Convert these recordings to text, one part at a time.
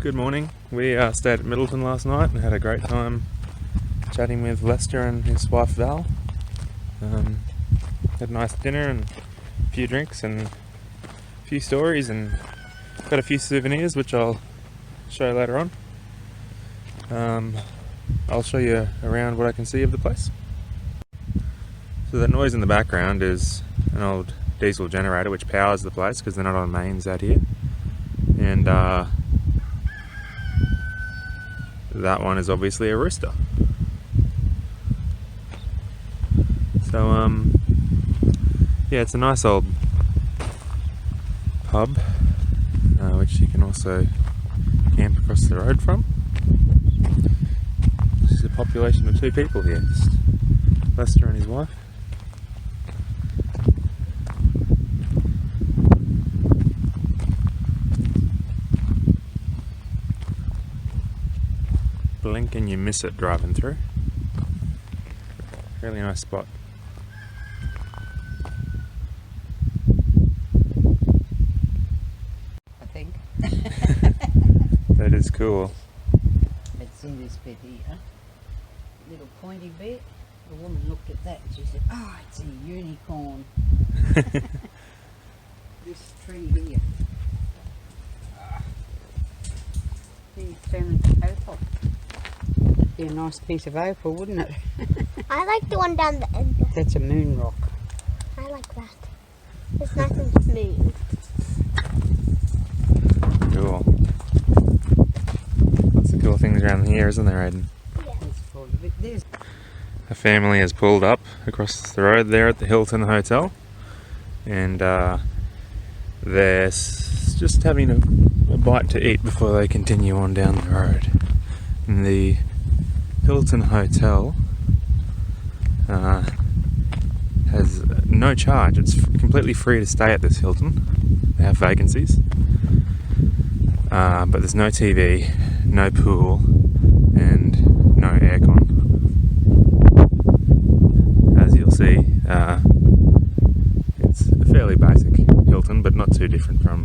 Good morning. We stayed at Middleton last night and had a great time chatting with Lester and his wife Val. Had a nice dinner and a few drinks and a few stories, and got a few souvenirs which I'll show you later on. I'll show you around what I can see of the place. So that noise in the background is an old diesel generator which powers the place because they're not on mains out here. And that one is obviously a rooster. So yeah, it's a nice old pub which you can also camp across the road from. There's a population of 2 people here, just Lester and his wife. Blink and you miss it driving through. Really nice spot. I think. That is cool. Let's see this bit here. Little pointy bit. The woman looked at that and she said, "Oh, it's a unicorn." This tree here. The feminine opal. That'd be a nice piece of opal, wouldn't it? I like the one down the end. That's a moon rock. I like that. It's nice and smooth. Cool. Lots of cool things around here, isn't there, Aiden? Yeah. It's full of it. There's A family has pulled up across the road there at the Hilton Hotel, and they're just having a bite to eat before they continue on down the road. And the Hilton Hotel has no charge. It's completely free to stay at this Hilton. They have vacancies, but there's no TV, no pool, and no aircon. As you'll see, it's a fairly basic Hilton, but not too different from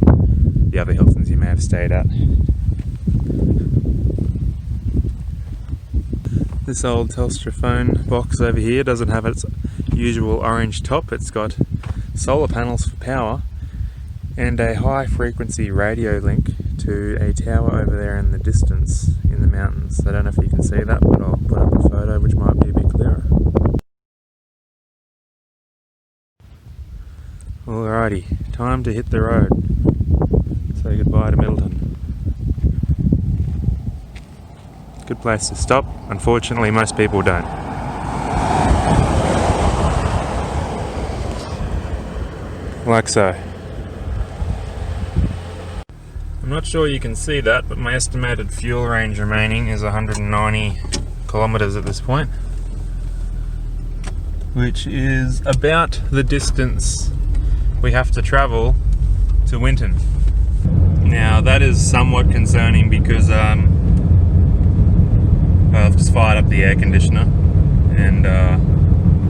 the other Hiltons you may have stayed at. This old Telstra phone box over here doesn't have its usual orange top. It's got solar panels for power and a high frequency radio link to a tower over there in the distance in the mountains. I don't know if you can see that, but I'll put up a photo which might be a bit clearer. Alrighty, time to hit the road. Say goodbye to Middleton. Good place to stop. Unfortunately, most people don't. Like so. I'm not sure you can see that, but my estimated fuel range remaining is 190 kilometres at this point, which is about the distance we have to travel to Winton. Now that is somewhat concerning because I've just fired up the air conditioner, and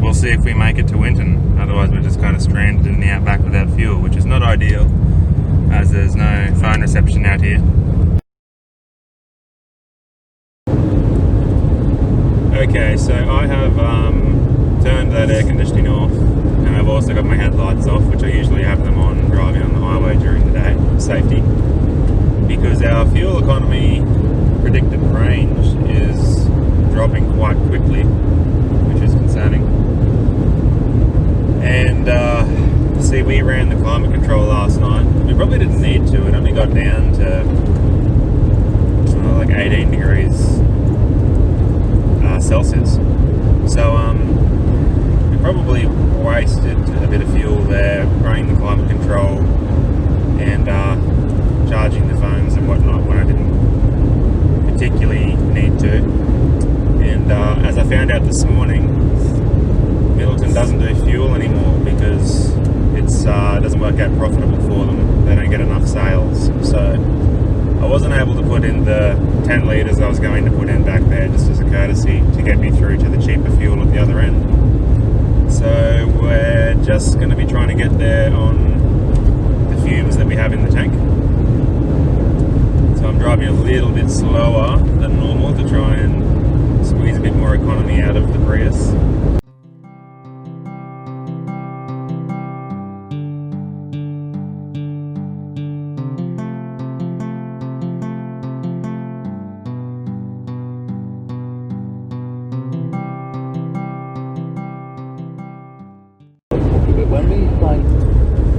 we'll see if we make it to Winton. Otherwise we're just kind of stranded in the outback without fuel, which is not ideal as there's no phone reception out here. Okay, so I have turned that air conditioning off, and I've also got my headlights off, which I usually have them on driving on the highway during the day, safety, because our fuel economy predicted range is dropping quite quickly, which is concerning. And see, we ran the climate control last night. We probably didn't need to. It only got down to like 18 degrees Celsius. So we probably wasted a bit of fuel there running the climate control and charging the phones and whatnot when I didn't particularly need to. And as I found out this morning, Middleton doesn't do fuel anymore because it doesn't work out profitable for them. They don't get enough sales. So I wasn't able to put in the 10 litres I was going to put in back there just as a courtesy to get me through to the cheaper fuel at the other end. So we're just going to be trying to get there on the fumes that we have in the tank. So I'm driving driving a little bit slower than normal to try and squeeze a bit more economy out of the Prius.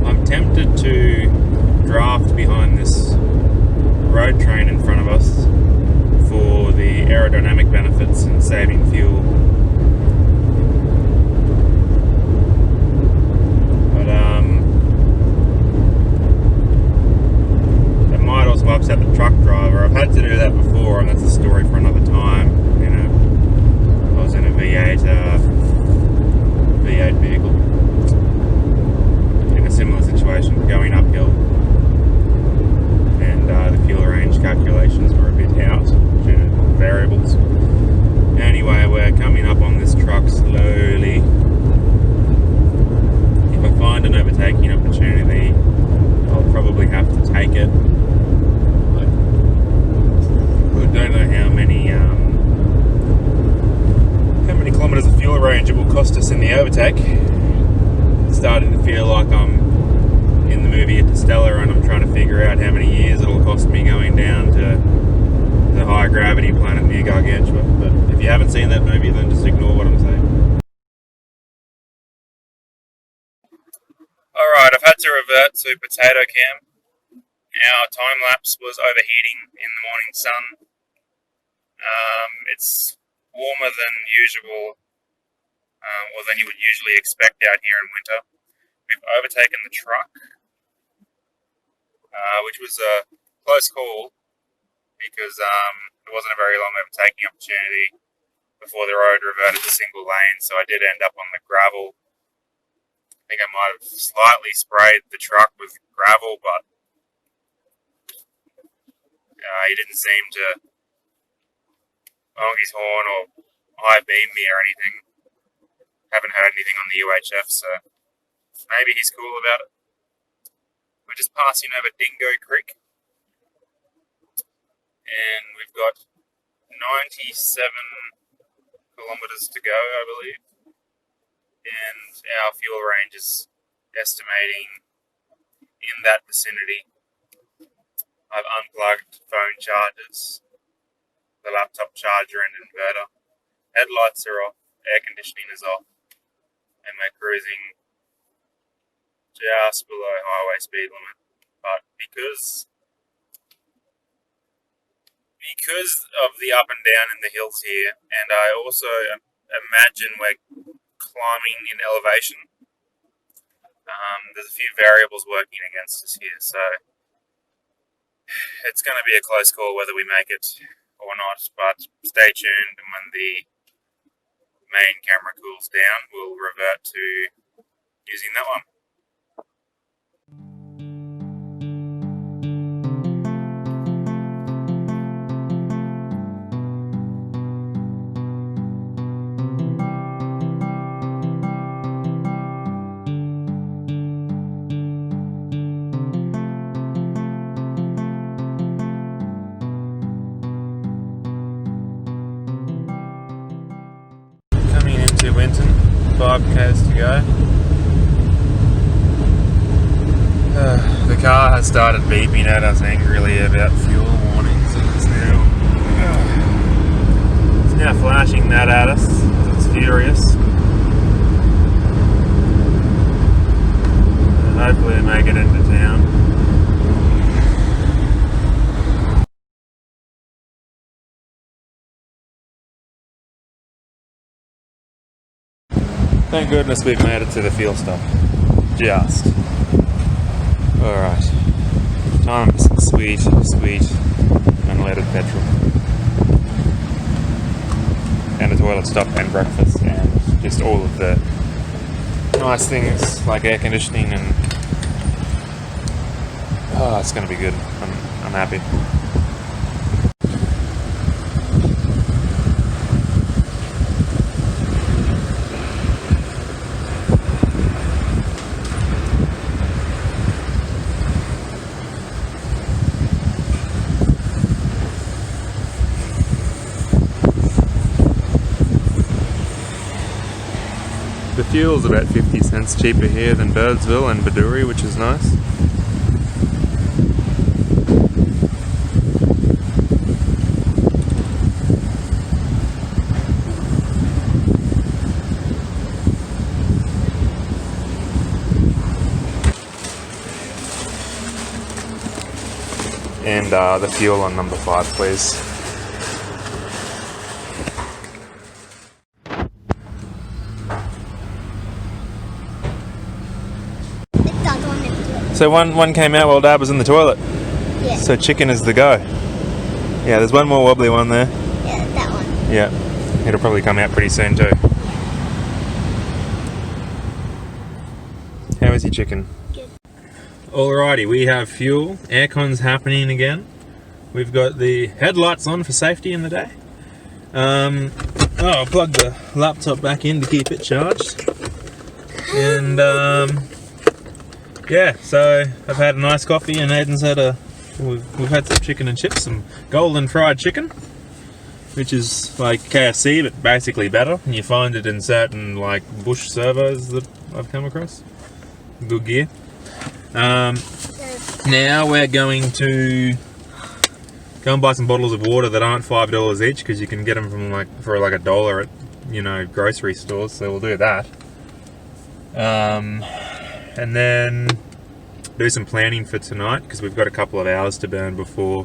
I'm tempted to draft behind this road train in front of us for the aerodynamic benefits and saving fuel. But it might also upset the truck driver. I've had to do that before, and that's a story for another time. You know, I was in a V8 vehicle in a similar situation, going uphill, and the fuel range calculations were a bit out due to variables. Anyway, we're coming up on this truck slowly. If I find an overtaking opportunity, I'll probably have to take it. I don't know how many kilometres of fuel range it will cost us in the overtake. It's starting to feel like I'm in the movie Interstellar and I'm trying to figure out how many years it'll cost me going down to the high gravity planet near Gargantua. But if you haven't seen that movie, then just ignore what I'm saying. Alright, I've had to revert to PotatoCam. Our time lapse was overheating in the morning sun. It's warmer than usual, or than you would usually expect out here in winter. We've overtaken the truck, which was a close call because it wasn't a very long overtaking opportunity before the road reverted to single lane, so I did end up on the gravel. I think I might have slightly sprayed the truck with gravel, but he didn't seem to honk his horn or high beam me or anything. Haven't heard anything on the UHF, so maybe he's cool about it. We're just passing over Dingo Creek, and we've got 97 kilometres to go, I believe, and our fuel range is estimating in that vicinity. I've unplugged phone chargers, the laptop charger and inverter. Headlights are off, air conditioning is off, and we're cruising just below highway speed limit. But because of the up and down in the hills here, and I also imagine we're climbing in elevation, there's a few variables working against us here, so it's going to be a close call whether we make it or not, but stay tuned, and when the main camera cools down, we'll revert to using that one. Winton, 5 k's to go. The car has started beeping at us angrily about fuel warnings, and it's now flashing that at us. It's furious. Hopefully we make it into town. Thank goodness we've made it to the fuel stop. Just. Alright. Time for some sweet, unleaded petrol. And a toilet stop and breakfast and just all of the nice things like air conditioning and... Oh, it's going to be good. I'm happy. fuel's about 50 cents cheaper here than Birdsville and Baduri, which is nice. And the fuel on number 5, please. So one came out while Dad was in the toilet. Yeah. So chicken is the go. Yeah, there's one more wobbly one there. Yeah, that one. Yeah, it'll probably come out pretty soon too. How is your chicken? Good. Alrighty, we have fuel. Aircon's happening again. We've got the headlights on for safety in the day. I'll plug the laptop back in to keep it charged. And yeah, so I've had a nice coffee and Aiden's had we've had some chicken and chips, some golden fried chicken, which is like KFC but basically better, and you find it in certain like bush servos that I've come across. Good gear. Now we're going to go and buy some bottles of water that aren't $5 each, because you can get them from for $1 at, you know, grocery stores, so we'll do that. And then do some planning for tonight, because we've got a couple of hours to burn before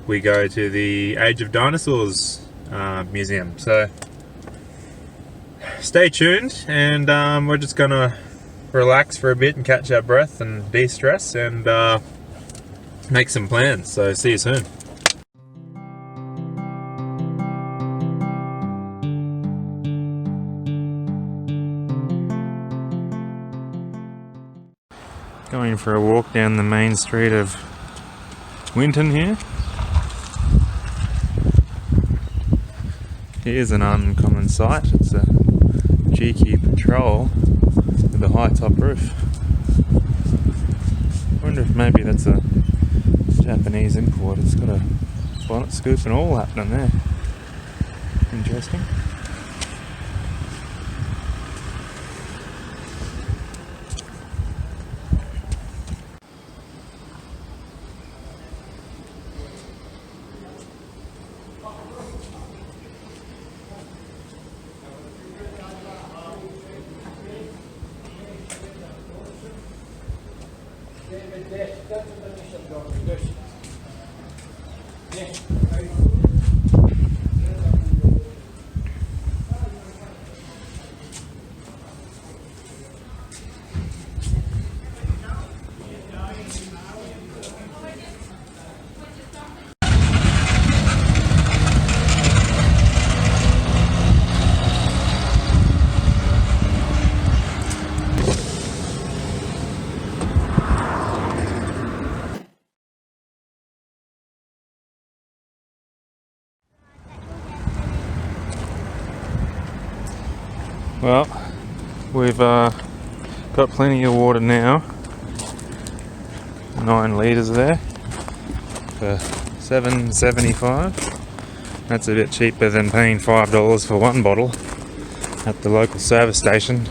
we go to the Age of Dinosaurs museum. So stay tuned, and we're just gonna relax for a bit and catch our breath and de-stress and make some plans. So see you soon. Going for a walk down the main street of Winton here. Here's an uncommon sight. It's a GQ Patrol with a high top roof. I wonder if maybe that's a Japanese import. It's got a bonnet scoop and all happening there. Interesting. Well, we've got plenty of water now. 9 litres there for $7.75. That's a bit cheaper than paying $5 for one bottle at the local service station.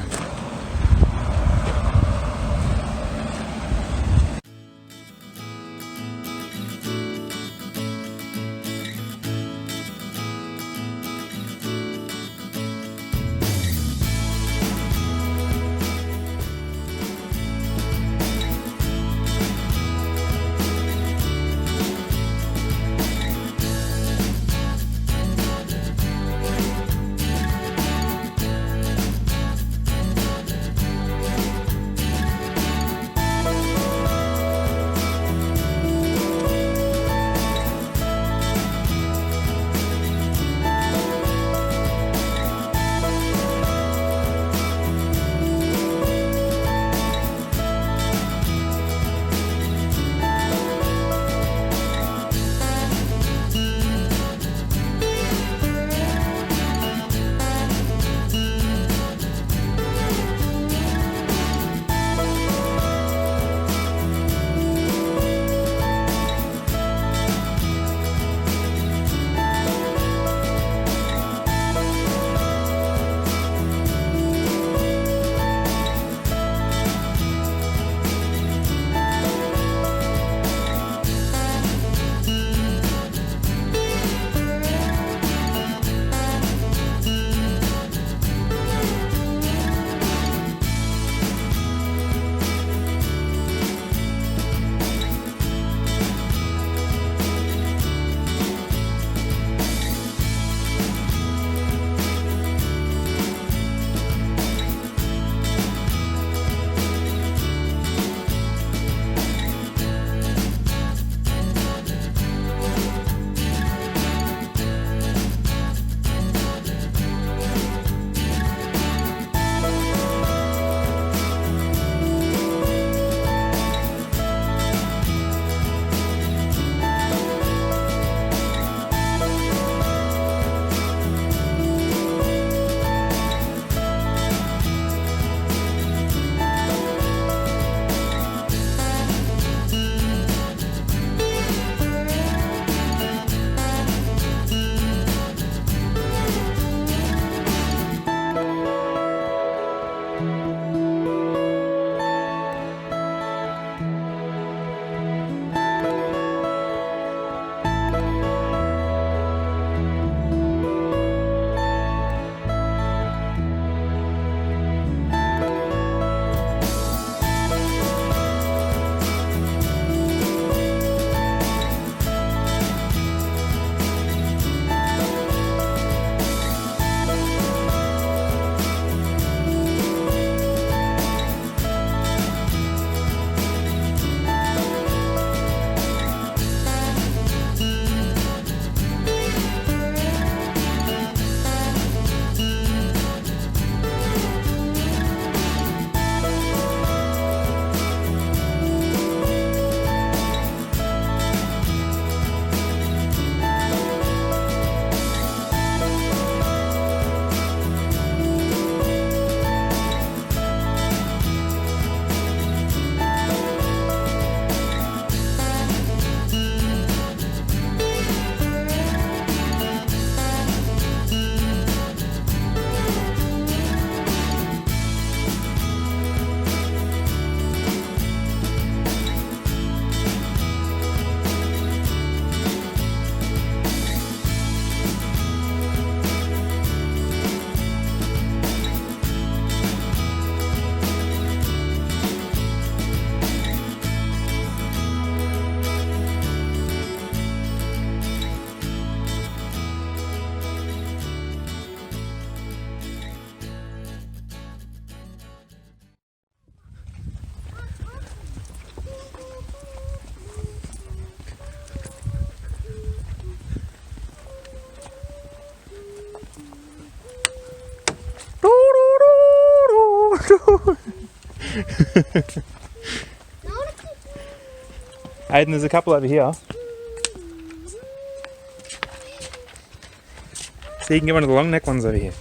Aiden, there's a couple over here. So you can get one of the long neck ones over here.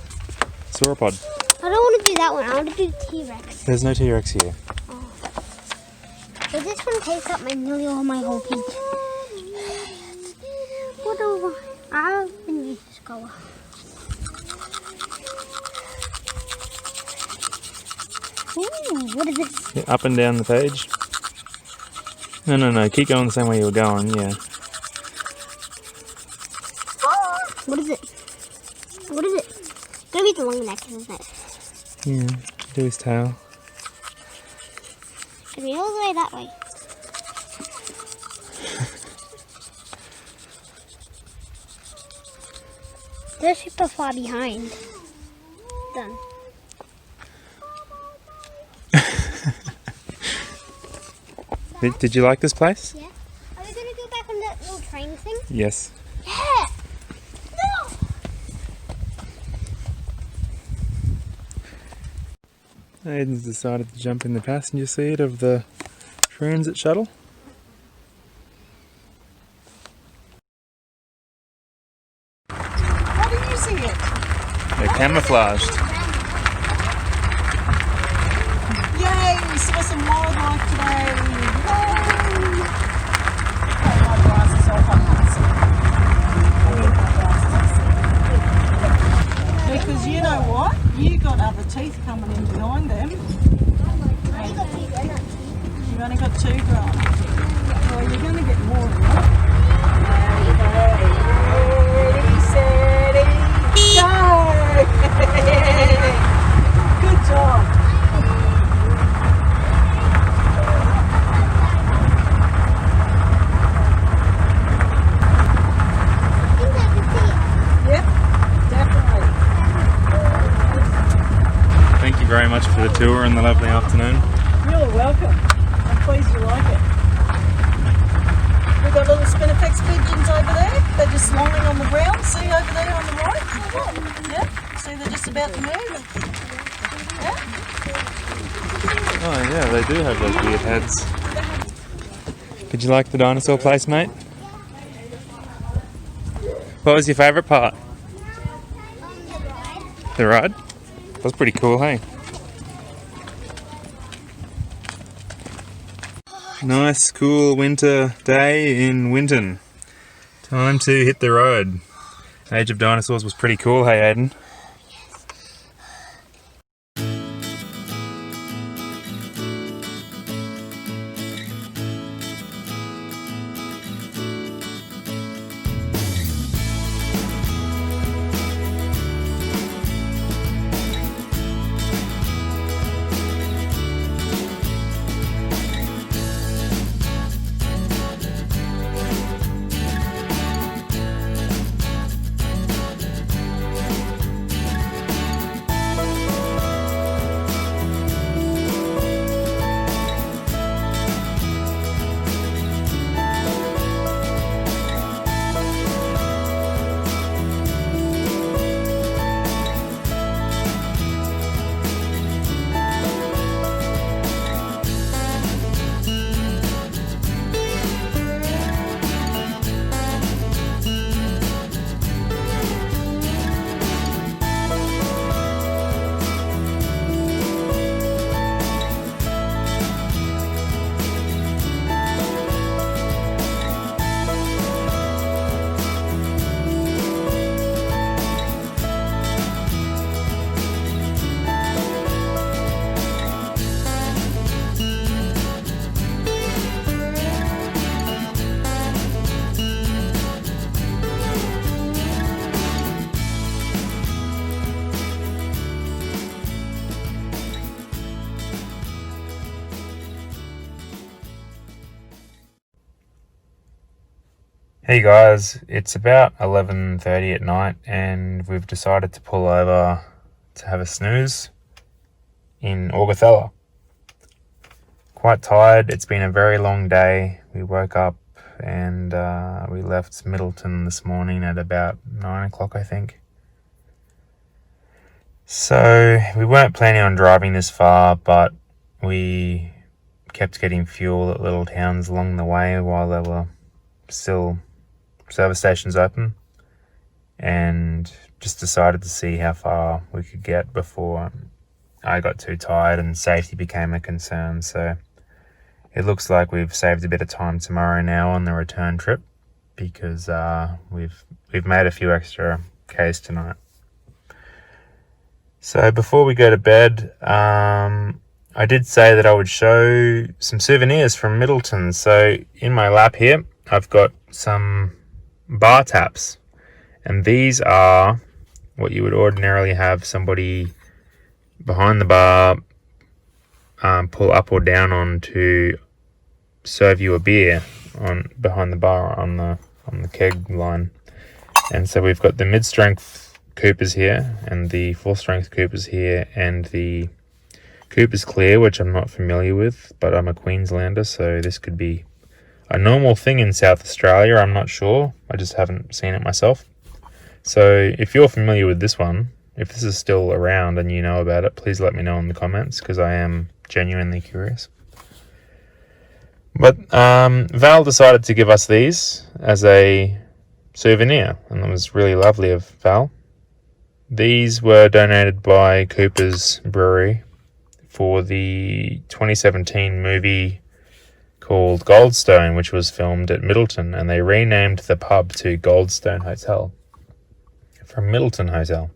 Sauropod. I don't want to do that one. I want to do T-Rex. There's no T-Rex here. Oh. But this one takes up nearly all my whole page. What over? I've been used this color. Ooh, what is this? Yeah, up and down the page. No. Keep going the same way you were going, yeah. What is it? What is it? It's gonna be the long neck, isn't it? Yeah, do his tail. It's gonna be all the way that way. They're super far behind. Done. Did you like this place? Yeah. Are we gonna go back on that little train thing? Yes. Yeah! No! Aiden's decided to jump in the passenger seat of the transit shuttle. How do you see it? They're camouflaged. Yay! We saw some wildlife today. Yay! Because you know what? You got other teeth coming in behind them. You've only got 2 growing. Well, you're going to get more of them. Ready, steady, go! Good job. Yep, definitely. Thank you very much for the tour and the lovely afternoon. You're welcome. I'm pleased you like it. We've got little Spinifex pigeons over there. They're just lying on the ground. See over there on the right? Yeah. See, they're just about to move. Yeah. Oh yeah, they do have those weird heads. Did you like the dinosaur place, mate? What was your favourite part? The ride? That was pretty cool, hey? Nice, cool winter day in Winton. Time to hit the road. Age of Dinosaurs was pretty cool, hey Aiden? Hey guys, it's about 11:30 at night and we've decided to pull over to have a snooze in Augathella. Quite tired, it's been a very long day. We woke up and we left Middleton this morning at about 9 o'clock I think. So we weren't planning on driving this far, but we kept getting fuel at little towns along the way while there were still service stations open, and just decided to see how far we could get before I got too tired and safety became a concern. So it looks like we've saved a bit of time tomorrow now on the return trip, because we've made a few extra Ks tonight. So before we go to bed, I did say that I would show some souvenirs from Middleton. So in my lap here, I've got some bar taps, and these are what you would ordinarily have somebody behind the bar pull up or down on to serve you a beer on behind the bar on the keg line. And so we've got the mid-strength Coopers here, and the full-strength Coopers here, and the Coopers Clear, which I'm not familiar with, but I'm a Queenslander, so this could be a normal thing in South Australia. I'm not sure. I just haven't seen it myself. So if you're familiar with this one, if this is still around and you know about it, please let me know in the comments, because I am genuinely curious. But Val decided to give us these as a souvenir, and it was really lovely of Val. These were donated by Cooper's Brewery for the 2017 movie called Goldstone, which was filmed at Middleton, and they renamed the pub to Goldstone Hotel from Middleton Hotel.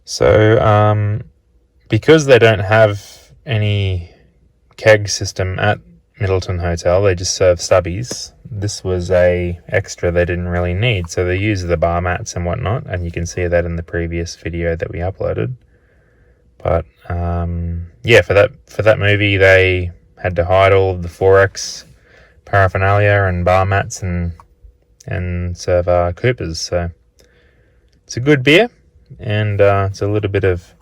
So because they don't have any keg system at Middleton Hotel, they just serve stubbies. This was a extra they didn't really need, so they use the bar mats and whatnot, and you can see that in the previous video that we uploaded. But yeah, for that movie they had to hide all of the Forex paraphernalia and bar mats and serve Coopers. So it's a good beer, and it's a little bit of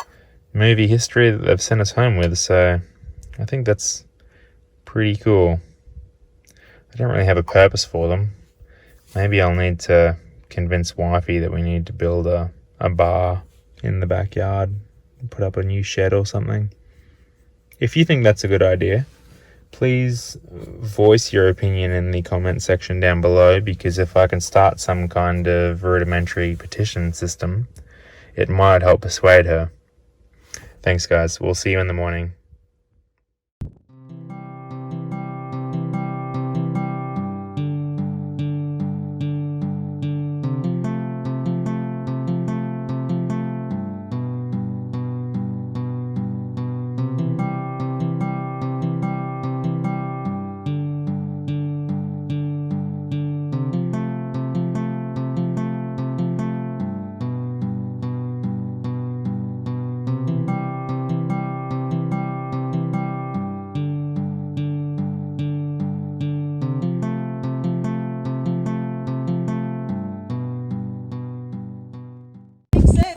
movie history that they've sent us home with, so I think that's pretty cool. I don't really have a purpose for them. Maybe I'll need to convince Wifey that we need to build a bar in the backyard and put up a new shed or something. If you think that's a good idea, please voice your opinion in the comment section down below, because if I can start some kind of rudimentary petition system, it might help persuade her. Thanks guys, we'll see you in the morning.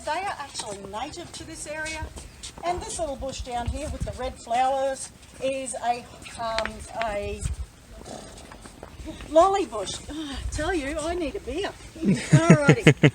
They are actually native to this area, and this little bush down here with the red flowers is a lolly bush. Oh, I tell you, I need a beer. Alrighty.